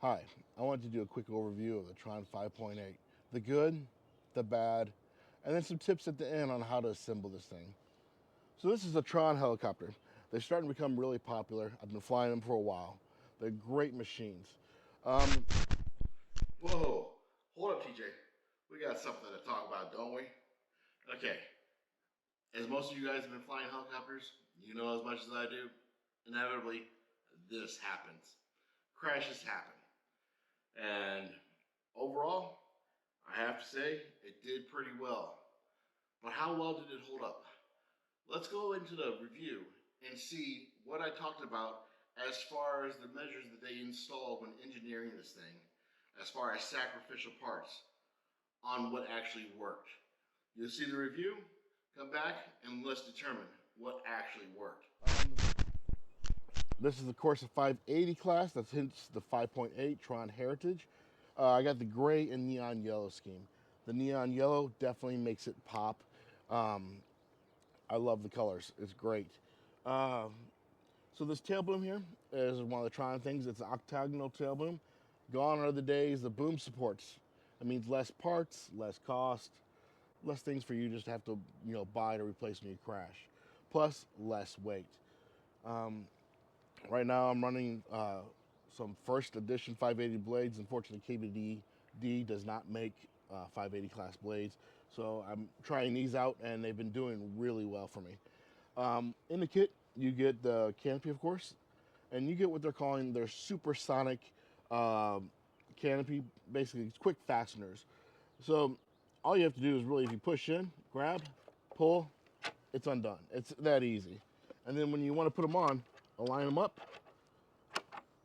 Hi, I wanted to do a quick overview of the Tron 5.8. The good, the bad, and then some tips at the end on how to assemble this thing. So this is a Tron helicopter. They're starting to become really popular. I've been flying them for a while. They're great machines. Um, Whoa, hold up, TJ. We got something to talk about, don't we? Okay, as most of you guys have been flying helicopters, you know as much as I do. Inevitably, this happens. Crashes happen. And overall, I have to say, it did pretty well. But how well did it hold up? Let's go into the review and see what I talked about as far as the measures that they installed when engineering this thing, as far as sacrificial parts, on what actually worked. You'll see the review, come back, and let's determine what actually worked. This is, of course, a 580 class. That's hence the 5.8 Tron Heritage. I got the gray and neon yellow scheme. The neon yellow definitely makes it pop. Um, I love the colors. It's great. Uh, so this tail boom here is one of the Tron things. It's an octagonal tail boom. Gone are the days the boom supports. That means less parts, less cost, less things for you just to have to buy to replace when you crash. Plus less weight. Um, Right now, I'm running some first edition 580 blades. Unfortunately, KBD does not make 580 class blades, so I'm trying these out, and they've been doing really well for me. In the kit, you get the canopy, of course, and you get what they're calling their supersonic um, canopy, basically it's quick fasteners. So all you have to do is really, if you push in, grab, pull, it's undone. It's that easy. And then when you want to put them on, align them up,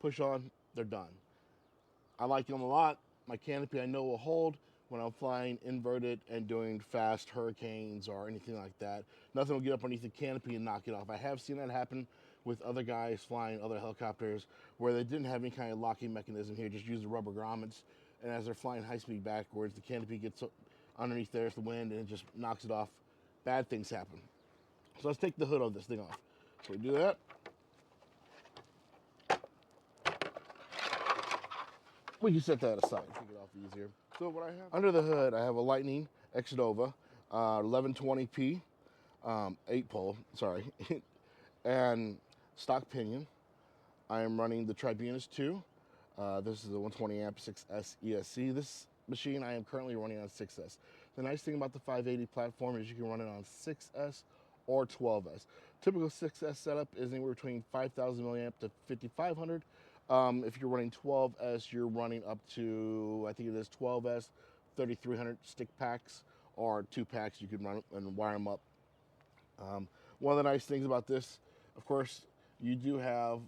push on, they're done. I like them a lot. My canopy I know will hold when I'm flying inverted and doing fast hurricanes or anything like that. Nothing will get up underneath the canopy and knock it off. I have seen that happen with other guys flying other helicopters where they didn't have any kind of locking mechanism here, just use the rubber grommets. And as they're flying high speed backwards, the canopy gets underneath there's the wind and it just knocks it off. Bad things happen. So let's take the hood of this thing off. So we do that. We can set that aside, take it off easier. So what I have under the hood, I have a Lightning Xnova, 1120p, 8 pole, sorry, and stock pinion. I am running the Tribunus 2. This is a 120 amp 6S ESC. This machine I am currently running on 6S. The nice thing about the 580 platform is you can run it on 6S or 12S. Typical 6S setup is anywhere between 5,000 milliamp to 5,500. If you're running 12S, you're running up to, I think it is 12S, 3,300 stick packs or 2 packs. You can run and wire them up. One of the nice things about this, of course, you do have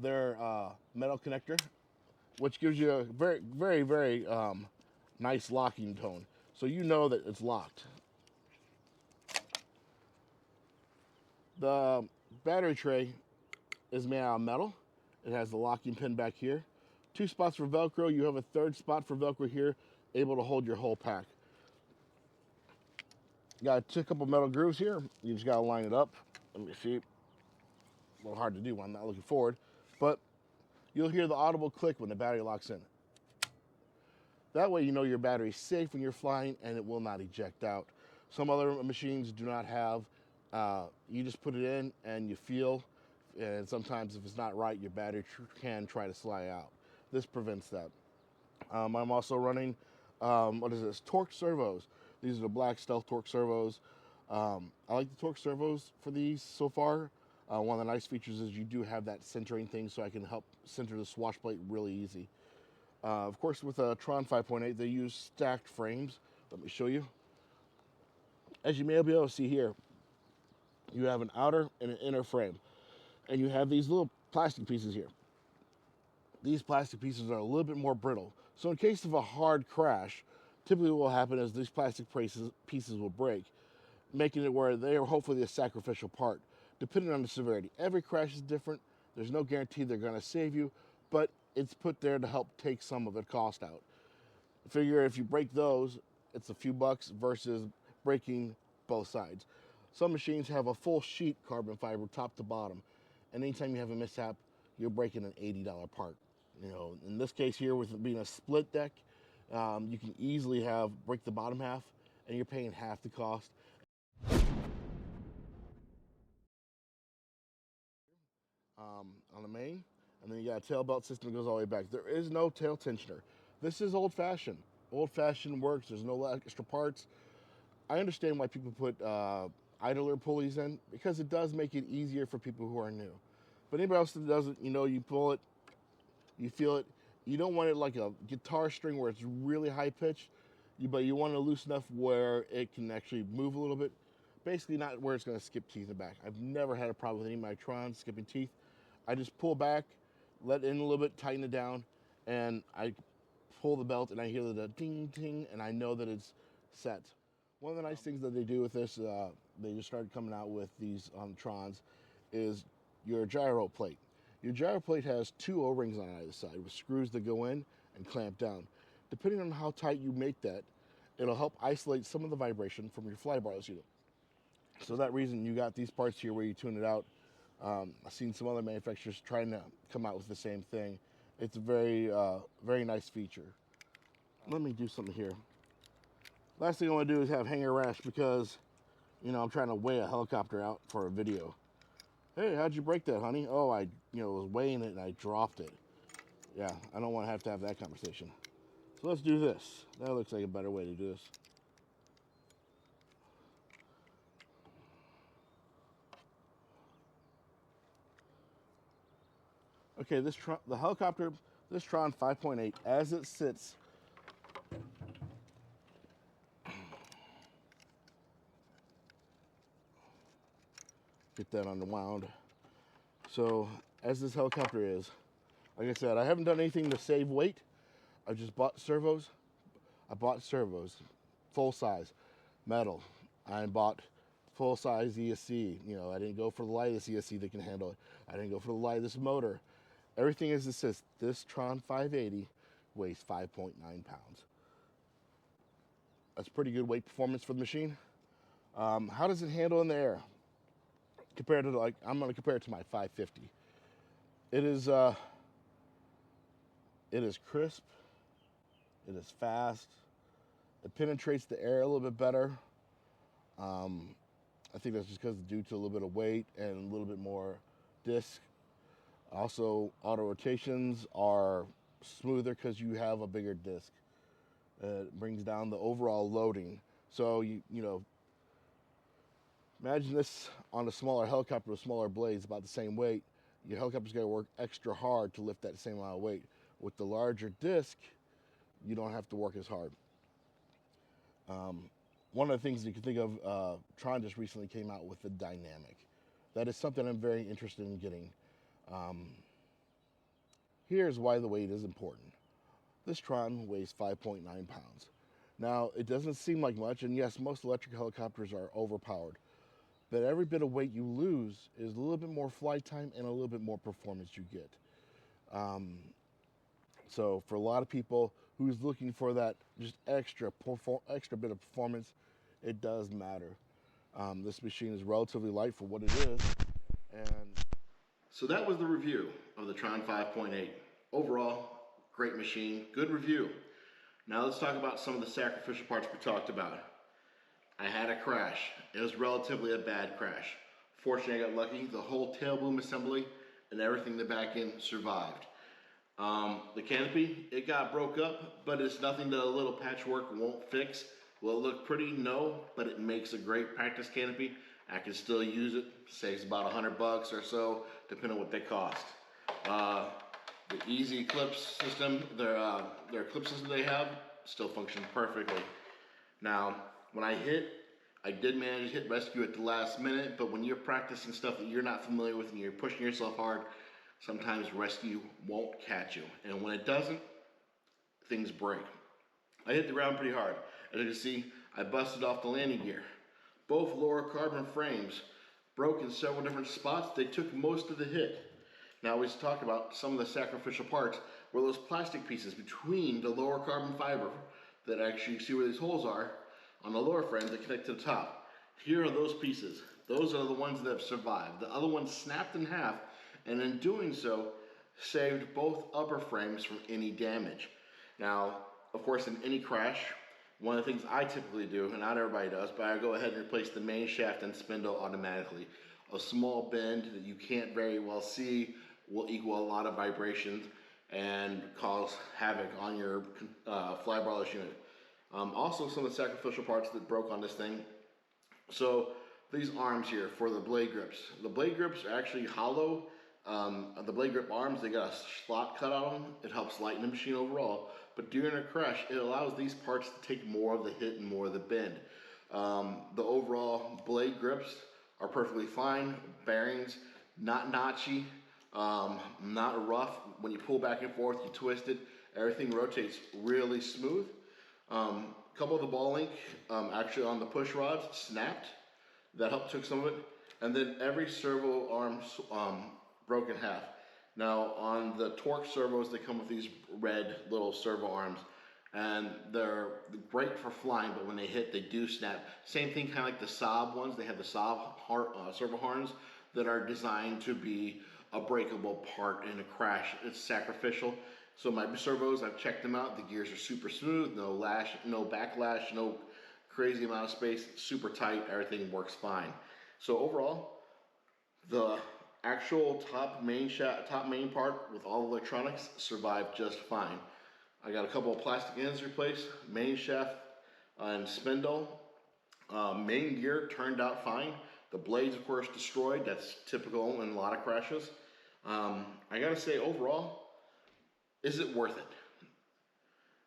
their metal connector, which gives you a very, very, very nice locking tone. So you know that it's locked. The battery tray is made out of metal. It has the locking pin back here. 2 spots for Velcro. You have a third spot for Velcro here, able to hold your whole pack. Got a couple metal grooves here. You just gotta line it up. Let me see. A little hard to do when I'm not looking forward, but you'll hear the audible click when the battery locks in. That way you know your battery's safe when you're flying and it will not eject out. Some other machines do not have, you just put it in and you feel, and sometimes if it's not right, your battery can try to slide out. This prevents that. I'm also running, what is this, torque servos. These are the black stealth torque servos. I like the torque servos for these so far. One of the nice features is you do have that centering thing, so I can help center the swash plate really easy. Of course, with a Tron 5.8, they use stacked frames. Let me show you. As you may be able to see here, you have an outer and an inner frame. And you have these little plastic pieces here. These plastic pieces are a little bit more brittle. So in case of a hard crash, typically what will happen is these plastic pieces will break, making it where they are hopefully a sacrificial part, depending on the severity. Every crash is different. There's no guarantee they're going to save you, but it's put there to help take some of the cost out. Figure if you break those, it's a few bucks versus breaking both sides. Some machines have a full sheet carbon fiber top to bottom, and anytime you have a mishap, you're breaking an $80 part. You know, in this case here, with it being a split deck, you can easily break the bottom half, and you're paying half the cost. On the main, and then you got a tail belt system that goes all the way back. There is no tail tensioner. This is old fashioned. Old fashioned works. There's no extra parts. I understand why people put idler pulleys in, because it does make it easier for people who are new. But anybody else that doesn't, you know, you pull it, you feel it. You don't want it like a guitar string where it's really high pitched, but you want it loose enough where it can actually move a little bit. Basically, not where it's going to skip teeth in the back. I've never had a problem with any of my Trons skipping teeth. I just pull back, let it in a little bit, tighten it down, and I pull the belt, and I hear the ding, ding, and I know that it's set. One of the nice things that they do with this, they just started coming out with these Trons, is your gyro plate. Your gyro plate has 2 O-rings on either side with screws that go in and clamp down. Depending on how tight you make that, it'll help isolate some of the vibration from your flybarless unit. So that reason you got these parts here where you tune it out. I've seen some other manufacturers trying to come out with the same thing. It's a very nice feature. Let me do something here. Last thing I want to do is have hanger rash, because, you know, I'm trying to weigh a helicopter out for a video. Hey, how'd you break that, honey? Oh, I was weighing it and I dropped it. Yeah, I don't want to have that conversation. So let's do this. That looks like a better way to do this. Okay, the helicopter, this Tron 5.8, as it sits, get that unwound. So, as this helicopter is, like I said, I haven't done anything to save weight. I just bought servos. I bought servos, full size, metal. I bought full size ESC. You know, I didn't go for the lightest ESC that can handle it. I didn't go for the lightest motor. Everything as it says. This Tron 580 weighs 5.9 pounds. That's pretty good weight performance for the machine. How does it handle in the air? Compared to, like, I'm going to compare it to my 550. It is crisp. It is fast. It penetrates the air a little bit better. I think that's just because due to a little bit of weight and a little bit more disc. Also, auto rotations are smoother because you have a bigger disc. It brings down the overall loading. So you know, imagine this on a smaller helicopter with smaller blades, about the same weight. Your helicopter's got to work extra hard to lift that same amount of weight. With the larger disc, you don't have to work as hard. One of the things you can think of, Tron just recently came out with the dynamic. That is something I'm very interested in getting. Here's why the weight is important. This Tron weighs 5.9 pounds. Now, it doesn't seem like much, and yes, most electric helicopters are overpowered. But every bit of weight you lose is a little bit more flight time and a little bit more performance you get. So for a lot of people who's looking for that just extra bit of performance, it does matter. This machine is relatively light for what it is. And so that was the review of the Tron 5.8. Overall, great machine, good review. Now let's talk about some of the sacrificial parts we talked about. I had a crash. It was relatively a bad crash. Fortunately, I got lucky. The whole tail boom assembly and everything in the back end survived. The canopy, it got broke up, but it's nothing that a little patchwork won't fix. Will it look pretty? No, but it makes a great practice canopy. I can still use it. Saves about $100 or so, depending on what they cost. The easy clips system, their clip system they have, still functions perfectly. Now, when I did manage to hit rescue at the last minute, but when you're practicing stuff that you're not familiar with and you're pushing yourself hard, sometimes rescue won't catch you. And when it doesn't, things break. I hit the ground pretty hard. As you can see, I busted off the landing gear. Both lower carbon frames broke in several different spots. They took most of the hit. Now we just talked about some of the sacrificial parts were those plastic pieces between the lower carbon fiber that actually, you see where these holes are on the lower frame that connect to the top. Here are those pieces. Those are the ones that have survived. The other ones snapped in half, and in doing so, saved both upper frames from any damage. Now, of course, in any crash, one of the things I typically do, and not everybody does, but I go ahead and replace the main shaft and spindle automatically. A small bend that you can't very well see will equal a lot of vibrations and cause havoc on your fly barless unit. Also, some of the sacrificial parts that broke on this thing. So these arms here for the blade grips. The blade grips are actually hollow. The blade grip arms, they got a slot cut out on them. It helps lighten the machine overall. But during a crash, it allows these parts to take more of the hit and more of the bend. The overall blade grips are perfectly fine. Bearings, not notchy, not rough. When you pull back and forth, you twist it. Everything rotates really smooth. Couple of the ball link actually on the push rods snapped. That helped took some of it. And then every servo arm broke in half. Now on the torque servos, they come with these red little servo arms, and they're great for flying, but when they hit, they do snap. Same thing kind of like the Saab ones. They have the Saab servo horns that are designed to be a breakable part in a crash. It's sacrificial. So my servos, I've checked them out. The gears are super smooth, no lash, no backlash, no crazy amount of space, super tight, everything works fine. So overall, the actual top main part with all the electronics survived just fine. I got a couple of plastic ends replaced, main shaft and spindle. Main gear turned out fine. The blades, of course, destroyed. That's typical in a lot of crashes. I gotta say, overall, is it worth it?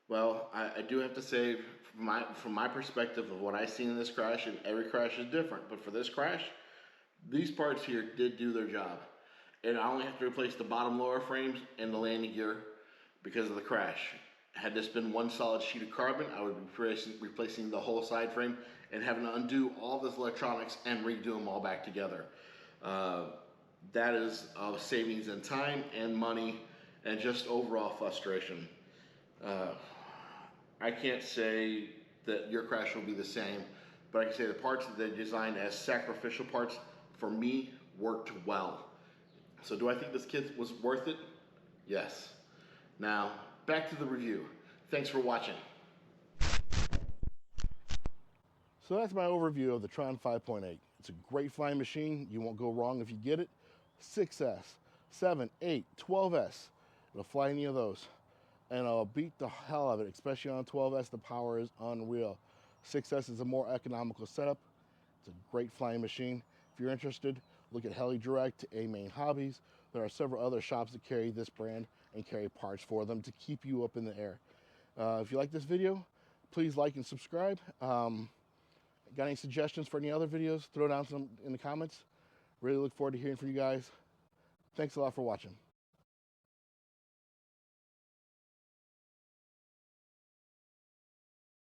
Well, I do have to say, from my perspective of what I've seen in this crash, and every crash is different, but for this crash, these parts here did do their job. And I only have to replace the bottom lower frames and the landing gear because of the crash. Had this been one solid sheet of carbon, I would be replacing the whole side frame and having to undo all this electronics and redo them all back together. That is savings in time and money and just overall frustration. I can't say that your crash will be the same, but I can say the parts that they designed as sacrificial parts, for me, worked well. So do I think this kit was worth it? Yes. Now, back to the review. Thanks for watching. So that's my overview of the Tron 5.8. It's a great flying machine. You won't go wrong if you get it. 6S, 7, 8, 12S. It'll fly any of those. And I'll beat the hell out of it, especially on 12S. The power is unreal. 6S is a more economical setup. It's a great flying machine. If you're interested, look at Heli Direct, A-Main Hobbies. There are several other shops that carry this brand and carry parts for them to keep you up in the air. If you like this video, please like and subscribe. Got any suggestions for any other videos? Throw down some in the comments. Really look forward to hearing from you guys. Thanks a lot for watching.